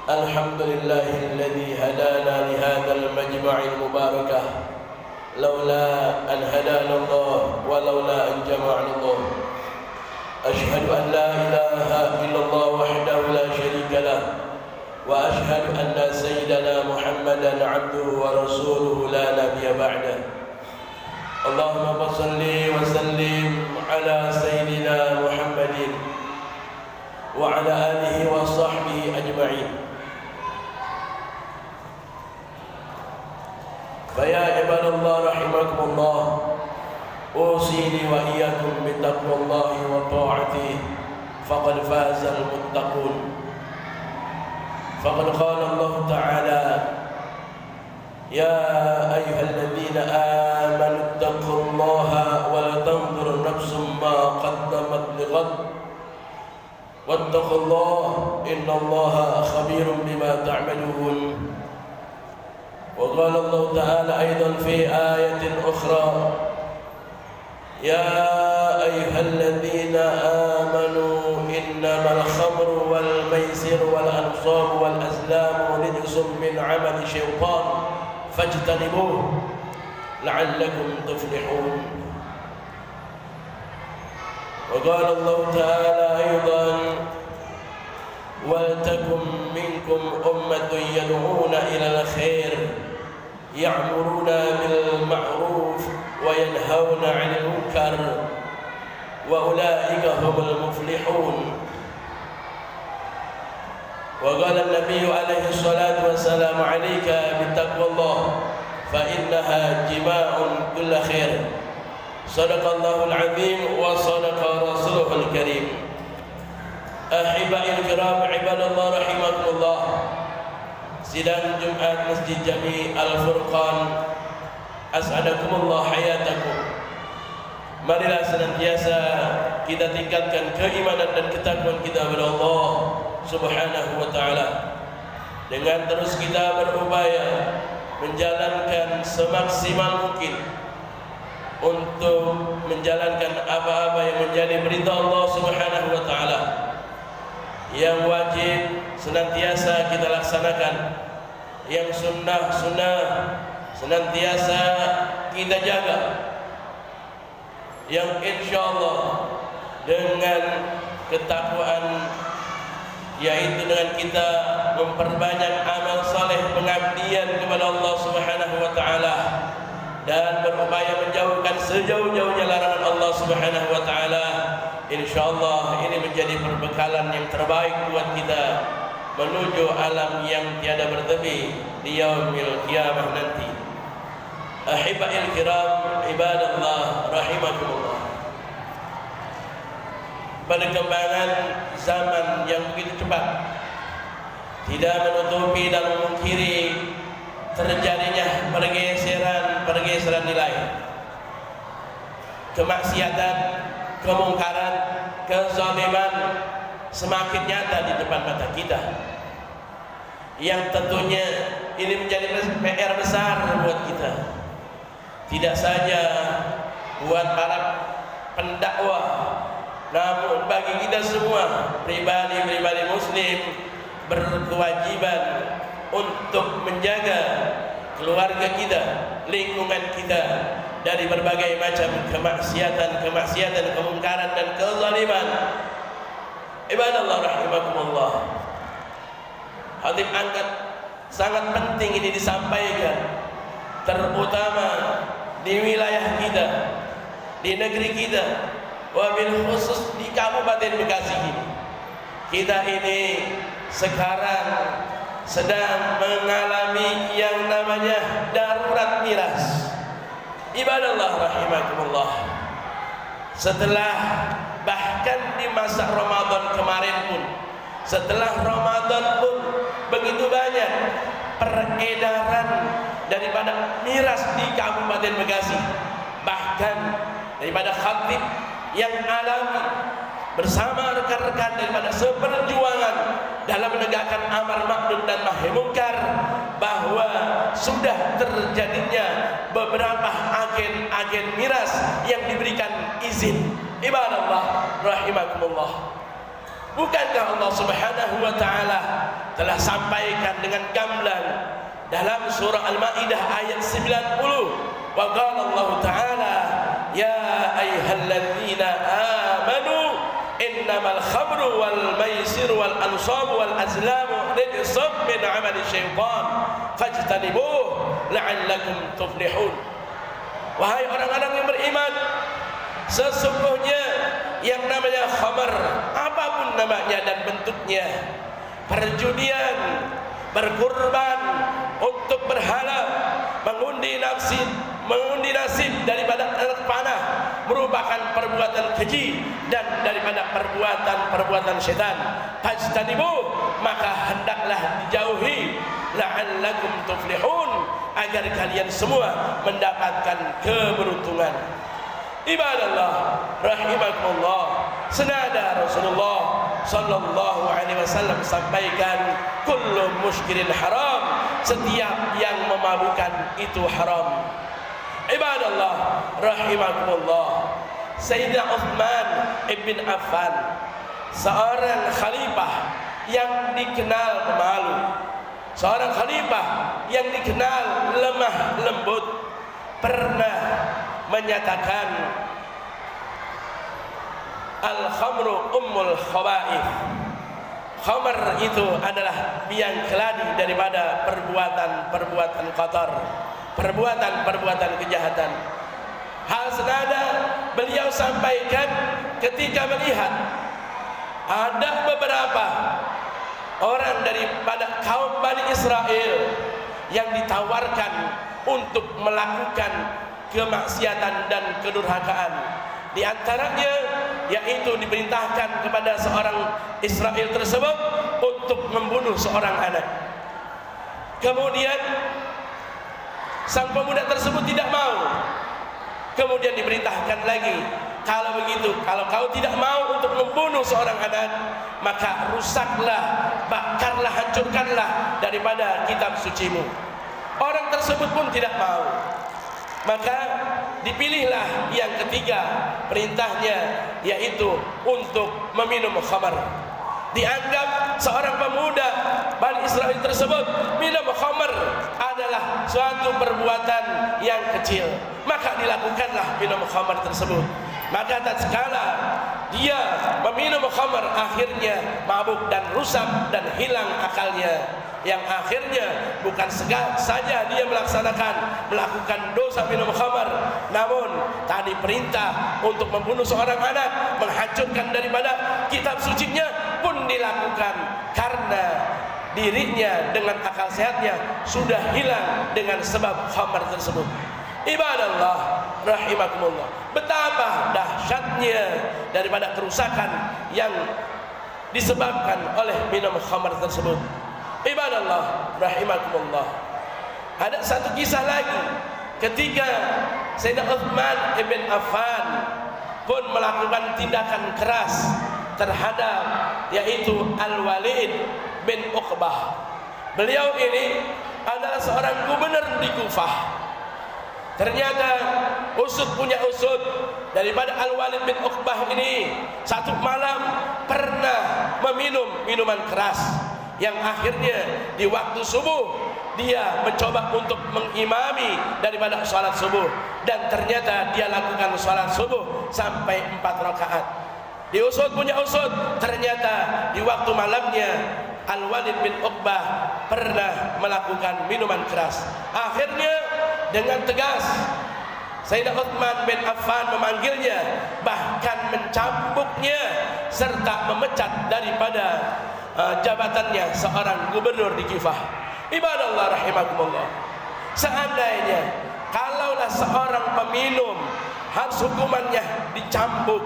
الحمد لله الذي هدانا لهذا المجمع المباركة لولا أن هدانا الله ولولا أن جمعنا الله. أشهد أن لا إله إلا الله وحده لا شريك له، وأشهد أن سيدنا محمدا عبده ورسوله لا نبي بعده. اللهم صل وسلم على سيدنا محمد وعلى آله وصحبه أجمعين. فيا عباد الله رحمكم الله، أوصيني وإياكم بتقوى الله وطاعته فقد فاز المتقون. فقد قال الله تعالى: يا أيها الذين آمنوا اتقوا الله ولتنظر نفس ما قدمت لغد واتقوا الله إن الله خبير بما تعملون. وقال الله تعالى أيضا في آية أخرى: يا أيها الذين آمنوا إنما الخمر والميسر والأنصاب والأزلام رجس من عمل الشيطان فاجتنبوه لعلكم تفلحون. وقال الله تعالى أيضا: ولتكن منكم أمة يدعون إلى الخير يأمرون بالمعروف وينهون عن المنكر وأولئك هم المفلحون. وقال النبي عليه الصلاة والسلام: عليك بتقوى الله فإنها جماع كل خير. صدق الله العظيم وصدق رسوله الكريم. أحبائي الكرام عباد الله رحمكم الله، sidang Jumat Masjid Jami Al-Furqan, as'adakumullah hayatakum. Marilah senantiasa kita tingkatkan keimanan dan ketakwaan kita kepada Allah Subhanahu wa taala dengan terus kita berupaya menjalankan semaksimal mungkin untuk menjalankan apa-apa yang menjadi perintah Allah Subhanahu wa taala, yang wajib senantiasa kita laksanakan, yang sunnah senantiasa kita jaga, yang insyaallah dengan ketakwaan, yaitu dengan kita memperbanyak amal saleh pengabdian kepada Allah Subhanahu wa taala dan berupaya menjauhkan sejauh-jauhnya larangan Allah Subhanahu wa taala. Insyaallah ini menjadi perbekalan yang terbaik buat kita menuju alam yang tiada bertepi di yaumil qiyamah nanti. Ahibbail kiram ibadallah rahimakumullah. Perkembangan zaman yang begitu cepat tidak menutupi dan memungkiri terjadinya pergeseran nilai, kemaksiatan, kemungkaran, kezaliman semakin nyata di depan mata kita, yang tentunya ini menjadi PR besar buat kita, tidak saja buat para pendakwah, namun bagi kita semua pribadi-pribadi muslim berkewajiban untuk menjaga keluarga kita, lingkungan kita dari berbagai macam kemaksiatan, kemungkaran dan kezaliman. Ibadallah rahimakumullah. Khatib angkat sangat penting ini disampaikan, terutama di wilayah kita, di negeri kita, wabil khusus di Kabupaten Bekasi ini. Kita ini sekarang sedang mengalami yang namanya darurat miras. Ibadallah rahimakumullah. Setelah bahkan di masa Ramadan kemarin pun, setelah Ramadan pun begitu banyak peredaran daripada miras di Kabupaten Bekasi, bahkan daripada khatib yang alami bersama rekan-rekan daripada seperjuangan dalam menegakkan amar ma'ruf dan nahi munkar, bahwa sudah terjadinya beberapa agen-agen miras yang diberikan izin. Ibadallah rahimakumullah. Bukankah Allah Subhanahu wa taala telah sampaikan dengan gamblang dalam surah Al-Maidah ayat 90. Wa qala Allah Ta'ala, ya ayyuhalladzina amanu innamal khamru wal maisiru wal ansabu wal azlamu rijsun min amali syaitan fajtanibuh la'allakum tuflihun. Wahai orang-orang yang beriman, sesungguhnya yang namanya khamar, apapun namanya dan bentuknya, perjudian, berkurban untuk berhala, mengundi nasib daripada anak panah, merupakan perbuatan keji dan daripada perbuatan syaitan. Fajtanibu, maka hendaklah dijauhi, la'allakum tuflihun, agar kalian semua mendapatkan keberuntungan. Ibadallah rahimakumullah, senada Rasulullah sallallahu alaihi wasallam sampaikan, kullu muskirin haram, setiap yang memabukkan itu haram. Ibadallah rahimakumullah, Sayyidina Uthman ibn Affan, seorang khalifah yang dikenal pemalu, seorang khalifah yang dikenal lemah lembut, pernah menyatakan al-khamru ummul khaba'ith. Khamar itu adalah biang keladi daripada perbuatan kotor, perbuatan kejahatan. Hal senada beliau sampaikan ketika melihat ada beberapa orang daripada kaum Bani Israel yang ditawarkan untuk melakukan kemaksiatan dan kedurhakaan. Di antaranya yaitu diperintahkan kepada seorang Israel tersebut untuk membunuh seorang anak. Kemudian sang pemuda tersebut tidak mau. Kemudian diperintahkan lagi, kalau begitu, kalau kau tidak mau untuk membunuh seorang anak, maka rusaklah, bakarlah, hancurkanlah daripada kitab sucimu. Orang tersebut pun tidak mau. Maka dipilihlah yang ketiga perintahnya, yaitu untuk meminum khamar. Dianggap seorang pemuda Bani Israel tersebut minum khamar adalah suatu perbuatan yang kecil, maka dilakukanlah minum khamar tersebut. Maka tatkala dia meminum khamar, akhirnya mabuk dan rusak dan hilang akalnya, yang akhirnya bukan saja dia melakukan dosa minum khamar, namun tadi perintah untuk membunuh seorang anak, menghancurkan daripada kitab sucinya pun dilakukan, karena dirinya dengan akal sehatnya sudah hilang dengan sebab khamar tersebut. Ibadallah rahimakumullah, betapa dahsyatnya daripada kerusakan yang disebabkan oleh minum khamar tersebut. Ibadallah rahimakumullah, ada satu kisah lagi ketika Sayyidina Uthman ibn Affan pun melakukan tindakan keras terhadap yaitu Al-Walid bin Uqbah. Beliau ini adalah seorang gubernur di Kufah. Ternyata punya usut daripada Al-Walid bin Uqbah ini satu malam pernah meminum minuman keras, yang akhirnya di waktu subuh dia mencoba untuk mengimami daripada salat subuh, dan ternyata dia lakukan salat subuh sampai 4 rakaat. Punya usut, ternyata di waktu malamnya Al-Walid bin Uqbah pernah melakukan minuman keras. Akhirnya dengan tegas Sayyidina Uthman bin Affan memanggilnya, bahkan mencambuknya serta memecat daripada jabatannya seorang gubernur di Kufah. Ibadallah rahimakumullah, seandainya kalaulah seorang peminum harus hukumannya dicambuk,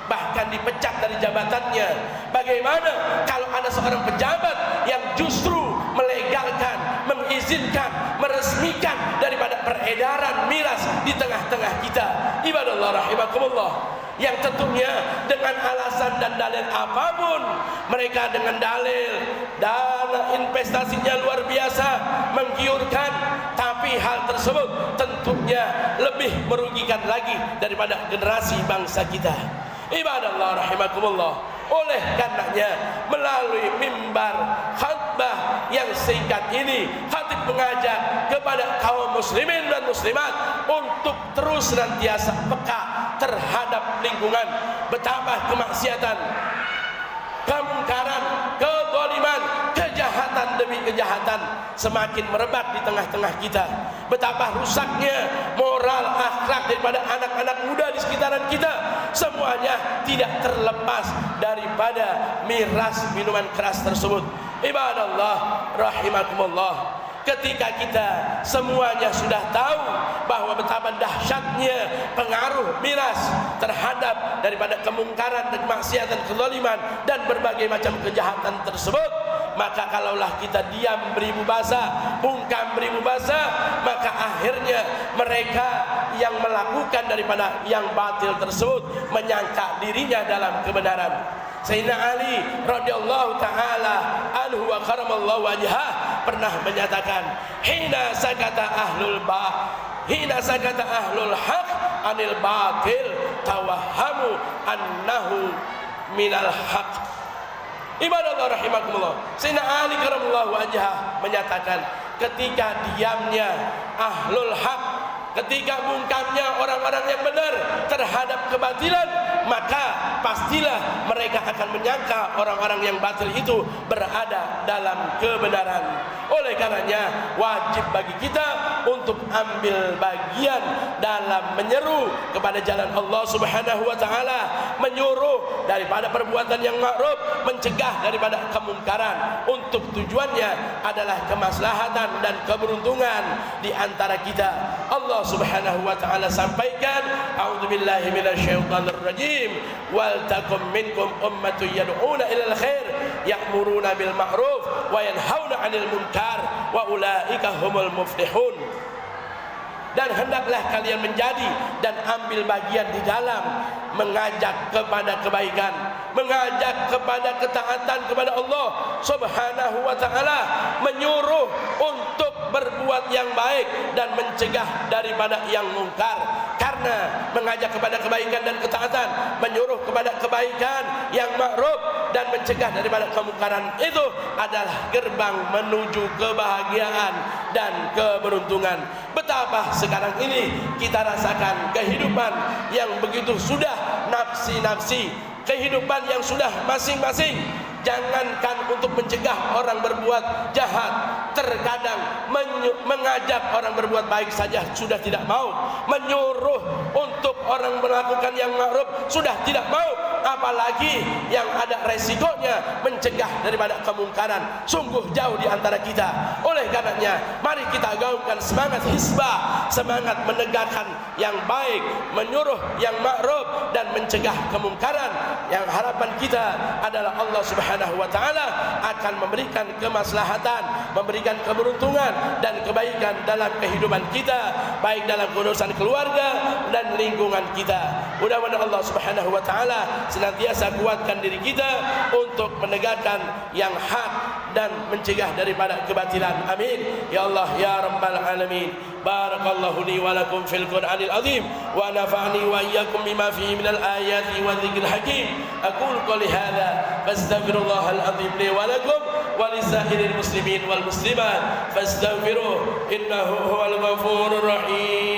bahkan dipecat dari jabatannya, bagaimana kalau ada seorang pejabat yang justru melegalkan, mengizinkan, meresmikan daripada peredaran miras di tengah-tengah kita? Ibadallah rahimakumullah, yang tentunya dengan alasan dan dalil apapun, mereka dengan dalil dana investasinya luar biasa, menggiurkan, tapi hal tersebut tentunya lebih merugikan lagi daripada generasi bangsa kita. Ibadallah rahimakumullah, oleh karenanya melalui mimbar khutbah singkat ini, khatib mengajak kepada kaum muslimin dan muslimat untuk terus senantiasa peka terhadap lingkungan. Betapa kemaksiatan, kemungkaran, kezaliman, kejahatan demi kejahatan semakin merebak di tengah-tengah kita. Betapa rusaknya moral akhlak daripada anak-anak muda di sekitaran kita. Semuanya tidak terlepas daripada miras minuman keras tersebut. Ibadallah rahimakumullah. Ketika kita semuanya sudah tahu bahwa betapa dahsyatnya pengaruh miras terhadap daripada kemungkaran dan maksiatan, kezaliman dan berbagai macam kejahatan tersebut, maka kalaulah kita diam beribu basah, bungkam beribu basah, maka akhirnya mereka yang melakukan daripada yang batil tersebut menyangka dirinya dalam kebenaran. Sayyidina Ali radhiyallahu taala anhu wa karamallahu wajhah pernah menyatakan, hina sakata ahlul haq anil batil tawahhamu annahu minal haq. Ibadallah rahimakumullah. Sayyidina Ali karamallahu wajhah menyatakan, ketika diamnya ahlul haq, ketika bungkamnya orang-orang yang benar terhadap kebatilan, maka pastilah mereka akan menyangka orang-orang yang batil itu berada dalam kebenaran. Oleh karenanya wajib bagi kita untuk ambil bagian dalam menyeru kepada jalan Allah Subhanahu wa taala, menyuruh daripada perbuatan yang ma'ruf, mencegah daripada kemungkaran. Untuk tujuannya adalah kemaslahatan dan keberuntungan di antara kita. Allah Subhanahu wa taala sampaikan, a'udzubillahi minasyaitonir rajim, wal takum minkum ummatun yad'una ilal khair ya'muruna bil ma'ruf wa yanhauna 'anil munkar wa ulaika humul muflihun. Dan hendaklah kalian menjadi dan ambil bagian di dalam mengajak kepada kebaikan, mengajak kepada ketaatan kepada Allah Subhanahu wa taala, menyuruh untuk berbuat yang baik dan mencegah daripada yang mungkar. Karena mengajak kepada kebaikan dan ketaatan, menyuruh kepada kebaikan yang ma'ruf dan mencegah daripada kemungkaran, itu adalah gerbang menuju kebahagiaan dan keberuntungan. Betapa sekarang ini kita rasakan kehidupan yang begitu sudah nafsi-nafsi, kehidupan yang sudah masing-masing. Jangankan untuk mencegah orang berbuat jahat, terkadang mengajak orang berbuat baik saja sudah tidak mau, menyuruh untuk orang melakukan yang ma'ruf sudah tidak mau, apalagi yang ada resikonya mencegah daripada kemungkaran. Sungguh jauh di antara kita. Oleh karenanya mari kita gaungkan semangat hizbah, semangat menegakkan yang baik, menyuruh yang ma'ruf dan mencegah kemungkaran. Yang harapan kita adalah Allah Subhanahu wa taala akan memberikan kemaslahatan, memberikan keberuntungan dan kebaikan dalam kehidupan kita, baik dalam urusan keluarga dan lingkungan kita. Mudah-mudahan Allah Subhanahu wa taala senantiasa kuatkan diri kita untuk menegakkan yang hak dan mencegah daripada kebatilan. Amin ya Allah ya rabbal alamin. Barakallahu li wa lakum fil Qur'anil azim wa nafa'ani wa iyyakum bima fihi minal ayati wa dzikril hakim. Aqulu qouli hadza fastaghfirullahal azim li wa lakum wa lisairil muslimin wal muslimat fastaghfiruhu innahu huwal ghafurur rahim.